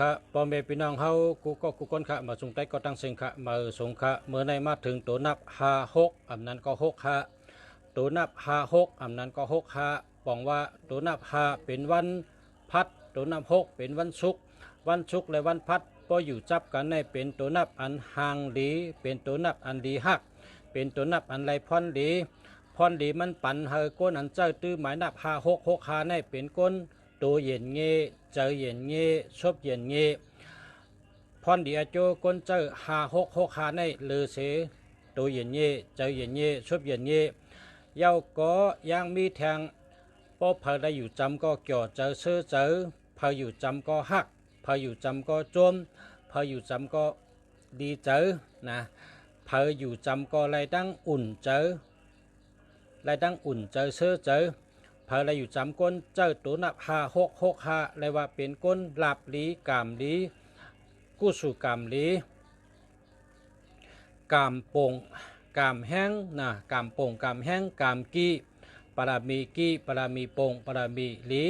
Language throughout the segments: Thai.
ค่ะพ่อแม่พี่น้องเฮากูก้นค่ะมาสงใต้ก็ตั้งเสียงค่ะมาสงค่ะเมื่อในมาถึงตัวนับ56อำนั้นก็6ค่ะตัวนับ56อำนั้นก็6ค่ะบอกว่าตัวนับ5เป็นวันพัดตัวนับ6เป็นวันศุกร์และวันพัดก็อยู่จับกันในเป็นตัวนับอันห่างดีเป็นตัวนับอันดีฮักเป็นตัวนับอันไรพรดีมันปั่นเฮอก้นอันเจ้าตื้อหมายนับ56ในเป็นก้นตัวเย็นเงเจอเย็นเงชบเย็นเงพรดีอาโจก้นเจ้า56ในเลอเสตัวเย็นเงเจอเย็นเงชบเย็นเงเย้าก็ยังมีแทงพอเพอได้อยู่จำก็เกี่ยวเจอเสื้อเจอเพออยู่จำก็ฮักเพออยู่จำก็จมเพออยู่จำก็ดีเจอนะเพออยู่จำก็ไรดังอุ่นเจอเสื้อเจอเพอไรอยู่จำก้นเจอตัวนับ56เลยว่าเป็นก้นหลับลีกามลีกู้สู่กามลีกามโป่งกามแห้งนะกามโป่งกามแห้งกามกี้ปรามีกี้ปรามีโป่งปรามีลี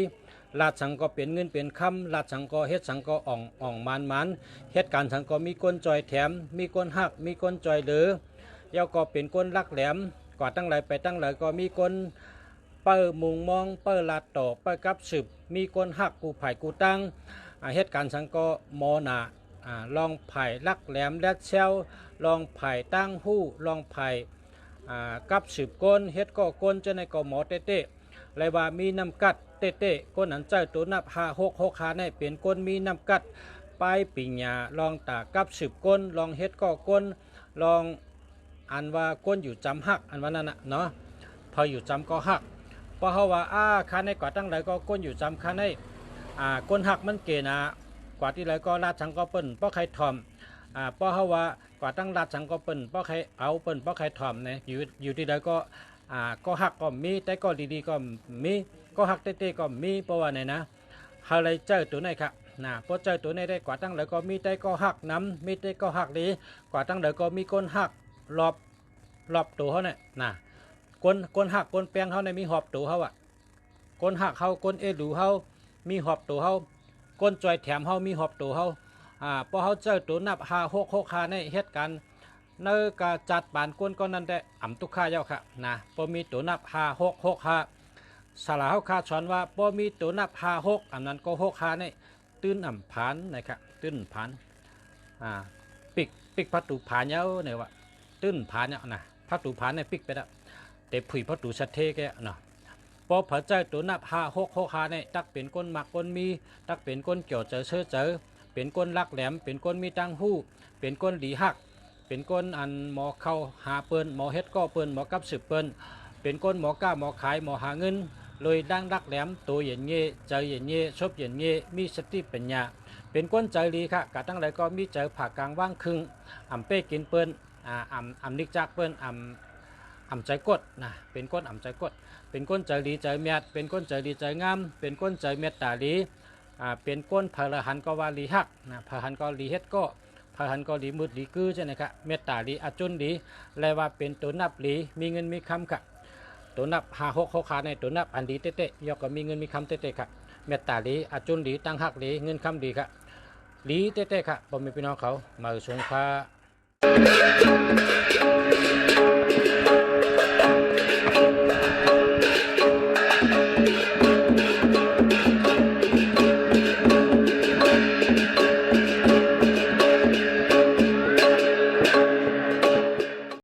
ลาดสังก็เป็นเงินเป็นคำลาดสังก็เฮ็ดสังก็อ่องมันเฮ็ดการสังก็มีก้นจอยแถมมีก้นหักมีก้นจอยเหลือเย้าก็เป็นก้นลักแหลมกว่าตั้งไหลไปตั้งไหลก็มีก้นเปิ้มุงมองเปิ้ลาดต่อเปิ้กับสืบมีก้นหักกูไผ่กูตั้งเฮ็ดการสังก็มอนาลองไผ่ลักแหลมแลดเซลลองไผ่ตั้งหู้ลองไผ่กับสืบก้นเฮ็ดก็ก้นจะในก็หมอเต้เลยว่ามีน้ำกัดเต้ก้นอันเจ้าตัวนับ56ในเป็นก้นมีน้ำกัดไปปิญญาลองตากับสืบก้นลองเฮ็ดก็ก้นลองอันว่าก้นอยู่จำหักอันว่านั่นน่ะเนาะพออยู่จำก็หักพอเขาว่าคาในกว่าตั้งไหนก็ก้นอยู่จำคาในก้นหักมันเกนะกว่าที่ไหนก็ลาดสังก็เปิ้นเพราะใครทอมเพราะเขาว่ากว่าตั้งลาดสังก็เปิ้นเพราะใครเอาเปิ้นเพราะใครทอมเนี่ยอยู่ที่ไหนก็หักก็มีแต่ก็ดีๆก็มีก็หักเต้ก็มีเพราะว่าไหนนะเขาเลยเจอตัวไหนครับพอเจอตัวไหนได้กว่าตั้งไหนก็มีแต่ก็หักน้ำมีแต่ก็หักดีกว่าตั้งไหนก็มีก้นหักรอบตัวเขาเนี่ยก้นหักก้นแปลงเขาเนี่ยมีหอบตัวเขาก้นหักเขาก้นเอดูเขามีหอบตัวเขาก้นจอยแถมเขามีหอบตัวเขาพอเขาเจอตัวนับ56ในเหตุการณ์เนื้อกาจัดปานก้นก้อนนั้นได้อ่ำตุกข้าเย้าค่ะพอมีตัวนับ56สลาเขาคาชอนว่าพอมีตัวนับ56อันนั้นก็6ในตื้นอ่ำผานนะครับตื้นผานปิกพัดตูผานเย้าเนี่ยว่าตื้นผานเนี่ยนะพัดตูผานในปิกไปแล้วแต่ผุยพัดตูชัดเทแกเนาะพอเผาใจตัวนับ56เนี่ยตักเป็นก้นหมักก้นมีตักเป็นก้นเกี่ยวเจอเจอเป็นก้นลักแหลมเป็นก้นมีตังหู้เป็นก้นหลีหักเป็นก้นอันหมอเข้าหาเปิ้นหมอเฮ็ดก็เปิ้นหมอกับสืบเปิ้นเป็นก้นหมอก้าหมอขายหมอหาเงินเลยดังรักแหลมตัวเย็นเย่ใจเย็นเย่ชบเย็นเย่มีสติปัญญาเป็นก้นใจดีค่ะกะตั้งไรก็มีใจผ่ากลางว่างครึ่งเป้กินเปิ้นนิกจักเปิ้นใจกดเป็นก้นใจกดเป็นก้นใจดีใจเมียดเป็นก้นใจดีใจงามเป็นก้นใจเมียดตาดีเป็นก้นพระหันก็ว่าลีหักพระหันก็ลีเฮ็ดก็พระหันก็ลีมืดลีกือใช่ไหมครับเมตตาลีอาจุนลีเลยว่าเป็นตัวนับลีมีเงินมีคำค่ะตัวนับ56ในตัวนับอันดีเต้ยอกก็มีเงินมีคำเต้ค่ะเมตตาลีอาจุนลีตั้งหักลีเงินคำดีค่ะลีเต้ค่ะผมมีพี่น้องเขามาสงฆ์